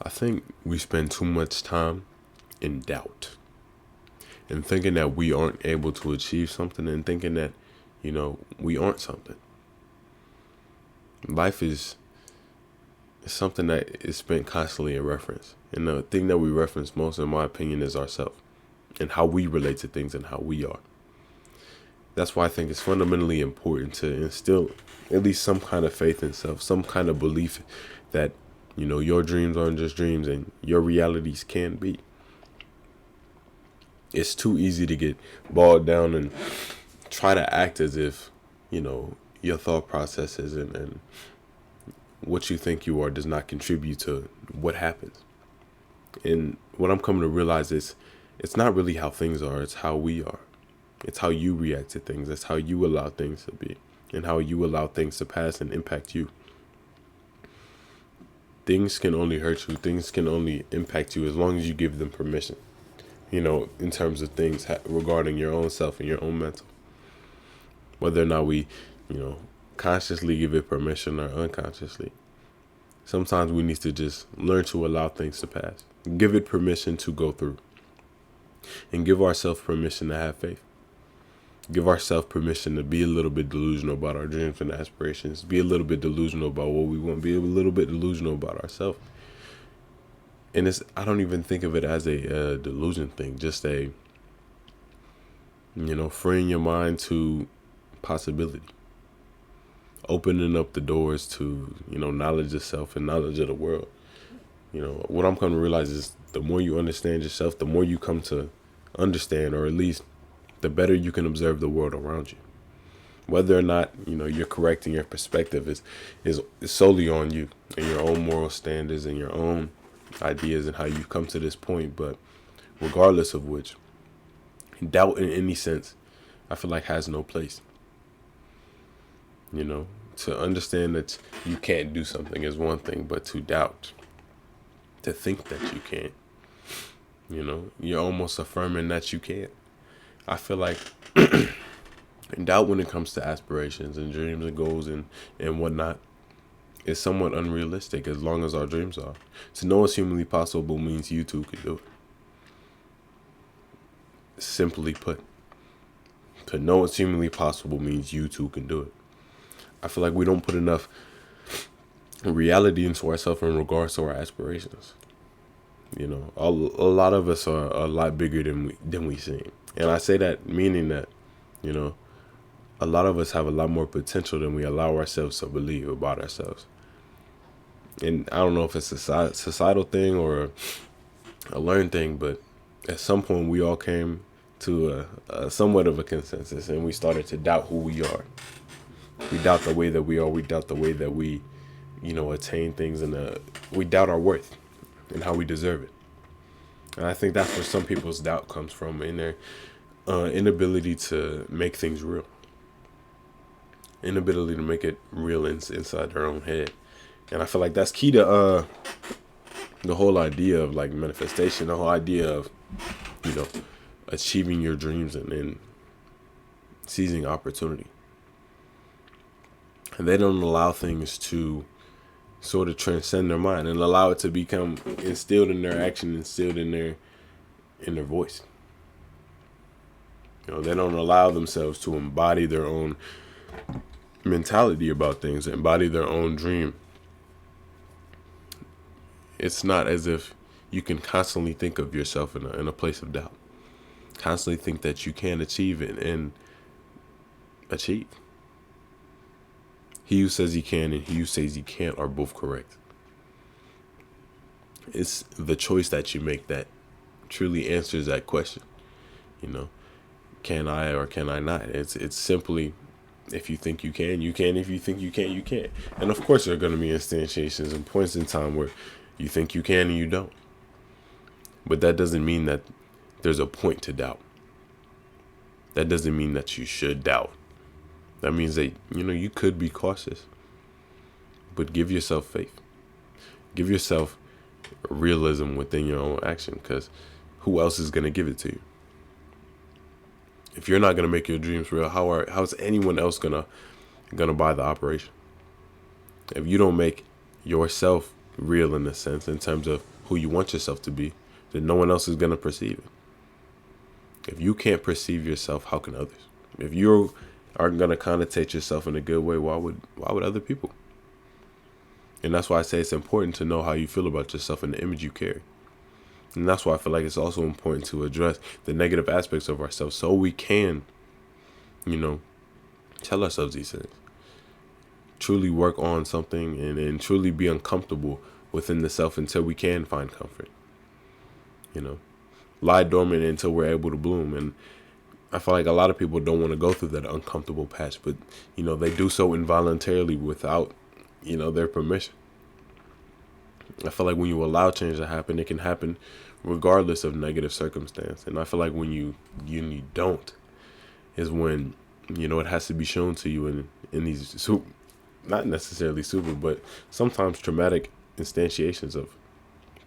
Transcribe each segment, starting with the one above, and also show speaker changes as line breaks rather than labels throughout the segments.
I think we spend too much time in doubt and thinking that we aren't able to achieve something and thinking that, we aren't something. Life is something that is spent constantly in reference. And the thing that we reference most, in my opinion, is ourselves and how we relate to things and how we are. That's why I think it's fundamentally important to instill at least some kind of faith in self, some kind of belief that, your dreams aren't just dreams and your realities can be. It's too easy to get bogged down and try to act as if, your thought processes and what you think you are does not contribute to what happens. And what I'm coming to realize is it's not really how things are, it's how we are. It's how you react to things. It's how you allow things to be and how you allow things to pass and impact you. Things can only hurt you. Things can only impact you as long as you give them permission, in terms of things regarding your own self and your own mental. Whether or not we, consciously give it permission or unconsciously. Sometimes we need to just learn to allow things to pass. Give it permission to go through. And give ourselves permission to have faith. Give ourselves permission to be a little bit delusional about our dreams and aspirations. Be a little bit delusional about what we want. Be a little bit delusional about ourselves. And I don't even think of it as a delusion thing. Just a, freeing your mind to possibility. Opening up the doors to, knowledge of self and knowledge of the world. What I'm coming to realize is the more you understand yourself, the more you come to understand, or at least the better you can observe the world around you. Whether or not, you're correct in your perspective is solely on you and your own moral standards and your own ideas and how you've come to this point. But regardless of which, doubt in any sense, I feel like has no place. To understand that you can't do something is one thing, but to doubt, to think that you can't, you're almost affirming that you can't. I feel like doubt when it comes to aspirations and dreams and goals and whatnot is somewhat unrealistic as long as our dreams are. To know it's humanly possible means you too can do it. Simply put, to know it's humanly possible means you too can do it. I feel like we don't put enough reality into ourselves in regards to our aspirations. A lot of us are a lot bigger than we seem. And I say that meaning that, a lot of us have a lot more potential than we allow ourselves to believe about ourselves. And I don't know if it's a societal thing or a learned thing, but at some point we all came to a somewhat of a consensus and we started to doubt who we are. We doubt the way that we are. We doubt the way that we, attain things, and we doubt our worth and how we deserve it. And I think that's where some people's doubt comes from, in their inability to make things real, inability to make it real inside their own head. And I feel like that's key to the whole idea of like manifestation, the whole idea of, achieving your dreams and seizing opportunity. And they don't allow things to sort of transcend their mind and allow it to become instilled in their action, instilled in their voice. They don't allow themselves to embody their own mentality about things, embody their own dream. It's not as if you can constantly think of yourself in a place of doubt. Constantly think that you can achieve it and achieve. He who says he can and he who says he can't are both correct. It's the choice that you make that truly answers that question. Can I or can I not? It's simply, if you think you can, you can. If you think you can't, you can't. And of course there are going to be instantiations and points in time where you think you can and you don't. But that doesn't mean that there's a point to doubt. That doesn't mean that you should doubt. That means that, you could be cautious, but give yourself faith. Give yourself realism within your own action, because who else is going to give it to you? If you're not going to make your dreams real, how's anyone else going to buy the operation? If you don't make yourself real in a sense, in terms of who you want yourself to be, then no one else is going to perceive it. If you can't perceive yourself, how can others? If you aren't going to connotate yourself in a good way, why would other people? And that's why I say it's important to know how you feel about yourself and the image you carry. And that's why I feel like it's also important to address the negative aspects of ourselves so we can, tell ourselves these things. Truly work on something and truly be uncomfortable within the self until we can find comfort. Lie dormant until we're able to bloom. And I feel like a lot of people don't want to go through that uncomfortable patch, but, they do so involuntarily without, their permission. I feel like when you allow change to happen, it can happen regardless of negative circumstance. And I feel like when you don't is when, it has to be shown to you in these, not necessarily super, but sometimes traumatic instantiations of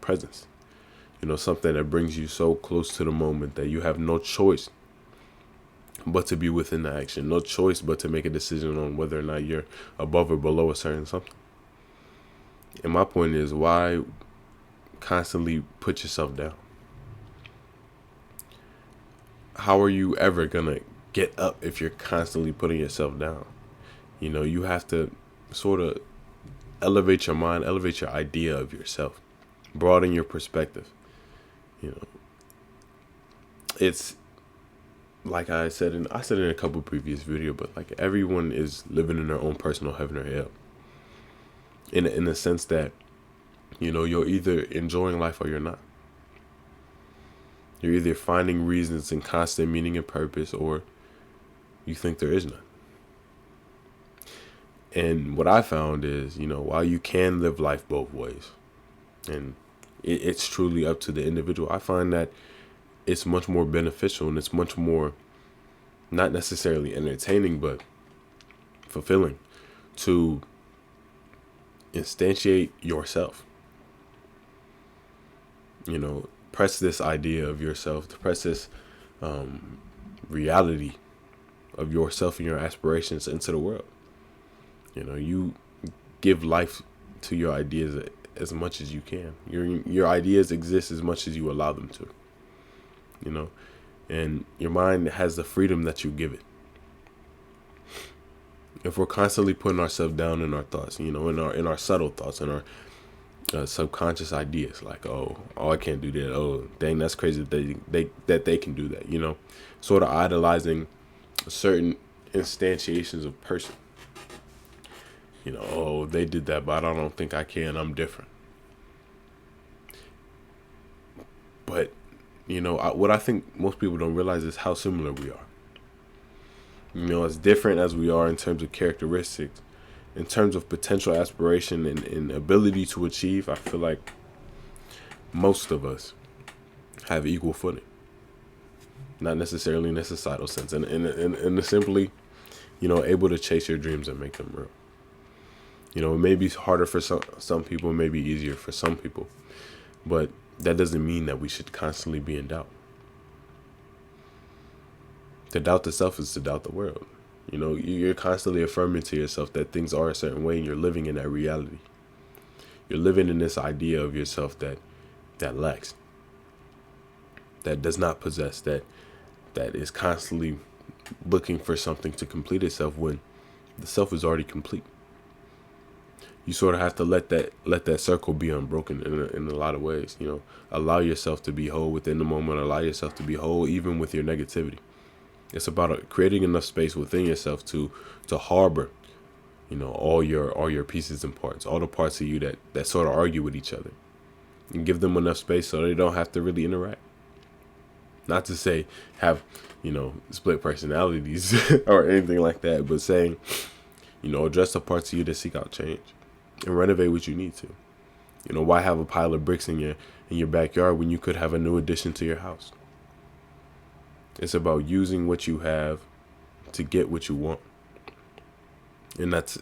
presence. Something that brings you so close to the moment that you have no choice but to be within the action. No choice but to make a decision on whether or not you're above or below a certain something. And my point is, why constantly put yourself down? How are you ever going to get up if you're constantly putting yourself down? You have to sort of elevate your mind, elevate your idea of yourself, broaden your perspective. It's like I said in a couple previous videos, but like everyone is living in their own personal heaven or hell. In the sense that, you're either enjoying life or you're not. You're either finding reasons and constant meaning and purpose, or you think there is none. And what I found is, while you can live life both ways, and it's truly up to the individual, I find that it's much more beneficial and it's much more, not necessarily entertaining, but fulfilling to instantiate yourself. Press this idea of yourself, to press this reality of yourself and your aspirations into the world. You give life to your ideas as much as you can. Your ideas exist as much as you allow them to. And your mind has the freedom that you give it. If we're constantly putting ourselves down in our thoughts, in our subtle thoughts, in our subconscious ideas, like, oh, I can't do that. Oh, dang, that's crazy that they can do that. Sort of idolizing certain instantiations of person. Oh, they did that, but I don't think I can. I'm different. But what I think most people don't realize is how similar we are. As different as we are in terms of characteristics, in terms of potential aspiration and ability to achieve, I feel like most of us have equal footing. Not necessarily in a societal sense, and in simply, able to chase your dreams and make them real. It may be harder for some people, it may be easier for some people, but that doesn't mean that we should constantly be in doubt. To doubt the self is to doubt the world. You're constantly affirming to yourself that things are a certain way, and you're living in that reality. You're living in this idea of yourself that lacks, that does not possess, that is constantly looking for something to complete itself when the self is already complete. You sort of have to let that circle be unbroken in a lot of ways. Allow yourself to be whole within the moment. Allow yourself to be whole even with your negativity. It's about creating enough space within yourself to harbor, all your pieces and parts, all the parts of you that sort of argue with each other, and give them enough space so they don't have to really interact. Not to say have, split personalities or anything like that, but saying, address the parts of you that seek out change and renovate what you need to. Why have a pile of bricks in your backyard when you could have a new addition to your house? It's about using what you have to get what you want. And that's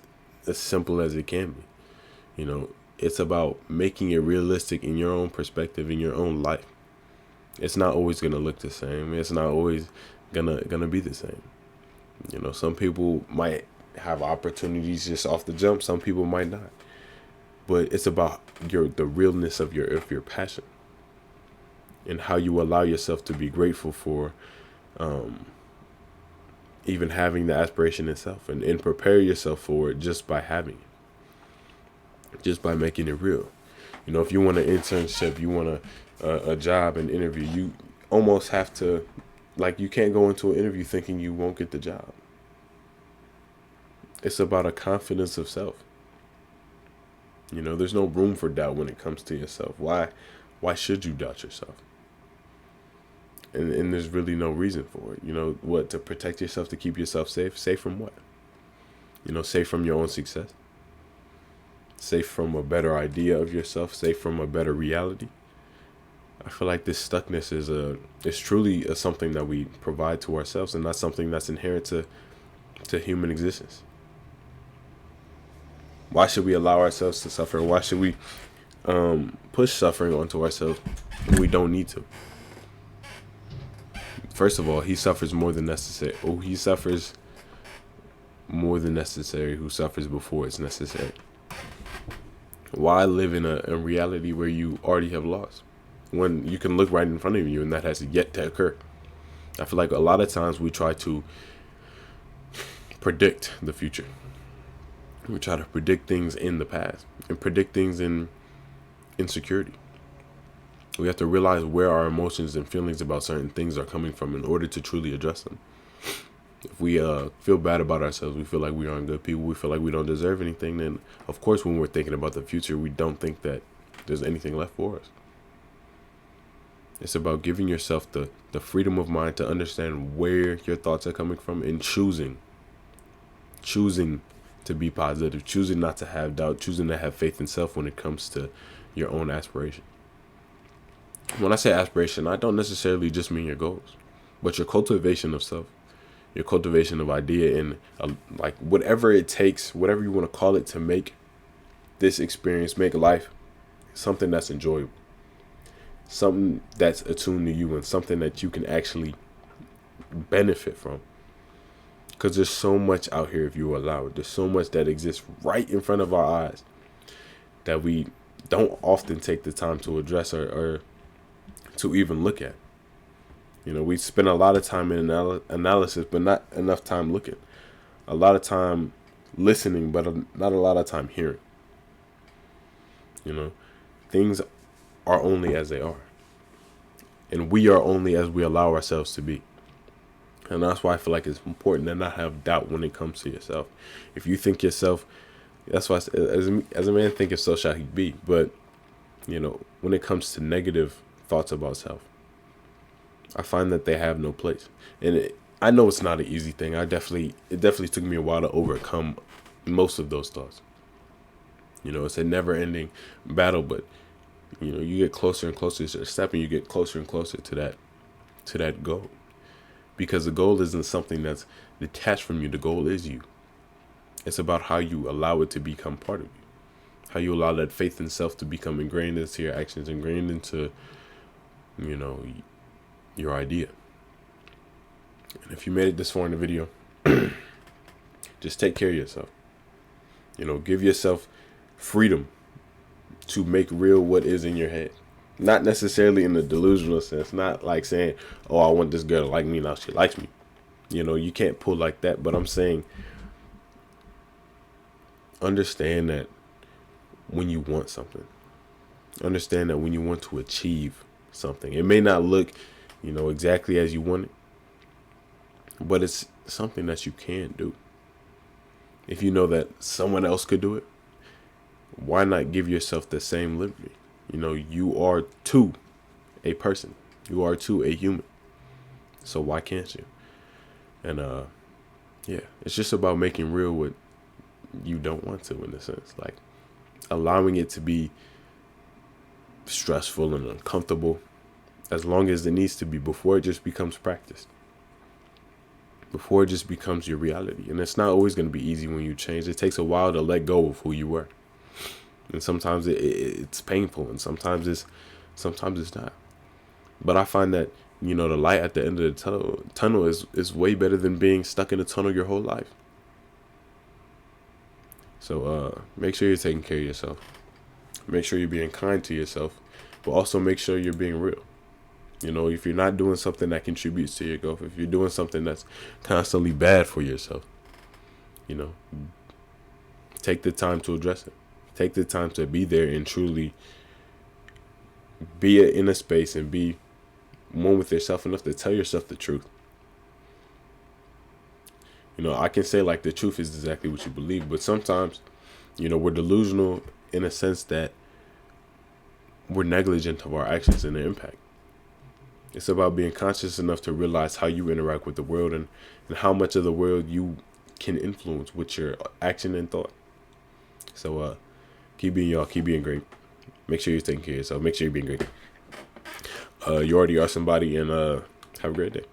as simple as it can be. It's about making it realistic in your own perspective, in your own life. It's not always going to look the same. It's not always gonna be the same. Some people might have opportunities just off the jump. Some people might not. but it's about the realness of your passion, and how you allow yourself to be grateful for even having the aspiration itself, and prepare yourself for it just by having it, just by making it real. You know, if you want an internship, you want a job, an interview, you almost have to, like, you can't go into an interview thinking you won't get the job. It's about a confidence of self. You know, there's no room for doubt when it comes to yourself. Why should you doubt yourself? And there's really no reason for it. You know, what, to protect yourself, to keep yourself safe? Safe from what? You know, safe from your own success? Safe from a better idea of yourself? Safe from a better reality? I feel like this stuckness is truly something that we provide to ourselves, and not something that's inherent to human existence. Why should we allow ourselves to suffer? Why should we push suffering onto ourselves when we don't need to? First of all, he suffers more than necessary. Oh, he suffers more than necessary who suffers before it's necessary. Why live in a reality where you already have lost, when you can look right in front of you and that has yet to occur? I feel like a lot of times we try to predict the future. We try to predict things in the past and predict things in insecurity. We have to realize where our emotions and feelings about certain things are coming from in order to truly address them. If we feel bad about ourselves, we feel like we aren't good people, we feel like we don't deserve anything, then of course when we're thinking about the future, we don't think that there's anything left for us. It's about giving yourself the freedom of mind to understand where your thoughts are coming from, and choosing to be positive, choosing not to have doubt, choosing to have faith in self when it comes to your own aspiration. When I say aspiration, I don't necessarily just mean your goals, but your cultivation of self, your cultivation of idea, and like whatever it takes, whatever you want to call it, to make this experience, make life something that's enjoyable, something that's attuned to you, and something that you can actually benefit from. Because there's so much out here if you allow it. There's so much that exists right in front of our eyes that we don't often take the time to address or to even look at. You know, we spend a lot of time in analysis, but not enough time looking. A lot of time listening, but not a lot of time hearing. You know, things are only as they are, and we are only as we allow ourselves to be. And that's why I feel like it's important to not have doubt when it comes to yourself. If you think yourself, that's why as a man thinketh, so shall he be. But, you know, when it comes to negative thoughts about self, I find that they have no place. And I know it's not an easy thing. It definitely took me a while to overcome most of those thoughts. You know, it's a never-ending battle, but, you know, you get closer and closer to the step, and you get closer and closer to that goal. Because the goal isn't something that's detached from you. The goal is you. It's about how you allow it to become part of you. How you allow that faith in self to become ingrained into your actions, ingrained into, you know, your idea. And if you made it this far in the video, just take care of yourself. You know, give yourself freedom to make real what is in your head. Not necessarily in the delusional sense, not like saying, oh, I want this girl to like me, now she likes me. You know, you can't pull like that, but I'm saying, understand that when you want something, understand that when you want to achieve something, it may not look, you know, exactly as you want it, but it's something that you can do. If you know that someone else could do it, why not give yourself the same liberty? You know, you are too a person. You are too a human. So why can't you? And yeah, it's just about making real what you don't want to, in a sense. Like allowing it to be stressful and uncomfortable as long as it needs to be, before it just becomes practice. Before it just becomes your reality. And it's not always going to be easy when you change. It takes a while to let go of who you were. And sometimes it's painful, and sometimes it's not. But I find that, you know, the light at the end of the tunnel is way better than being stuck in a tunnel your whole life. So make sure you're taking care of yourself. Make sure you're being kind to yourself, but also make sure you're being real. You know, if you're not doing something that contributes to your growth, if you're doing something that's constantly bad for yourself, you know, take the time to address it. Take the time to be there and truly be in a space and be one with yourself enough to tell yourself the truth. You know, I can say like the truth is exactly what you believe, but sometimes, you know, we're delusional in a sense that we're negligent of our actions and their impact. It's about being conscious enough to realize how you interact with the world, and how much of the world you can influence with your action and thought. So keep being y'all, keep being great. Make sure you're taking care of yourself. Make sure you're being great. You already are somebody, and have a great day.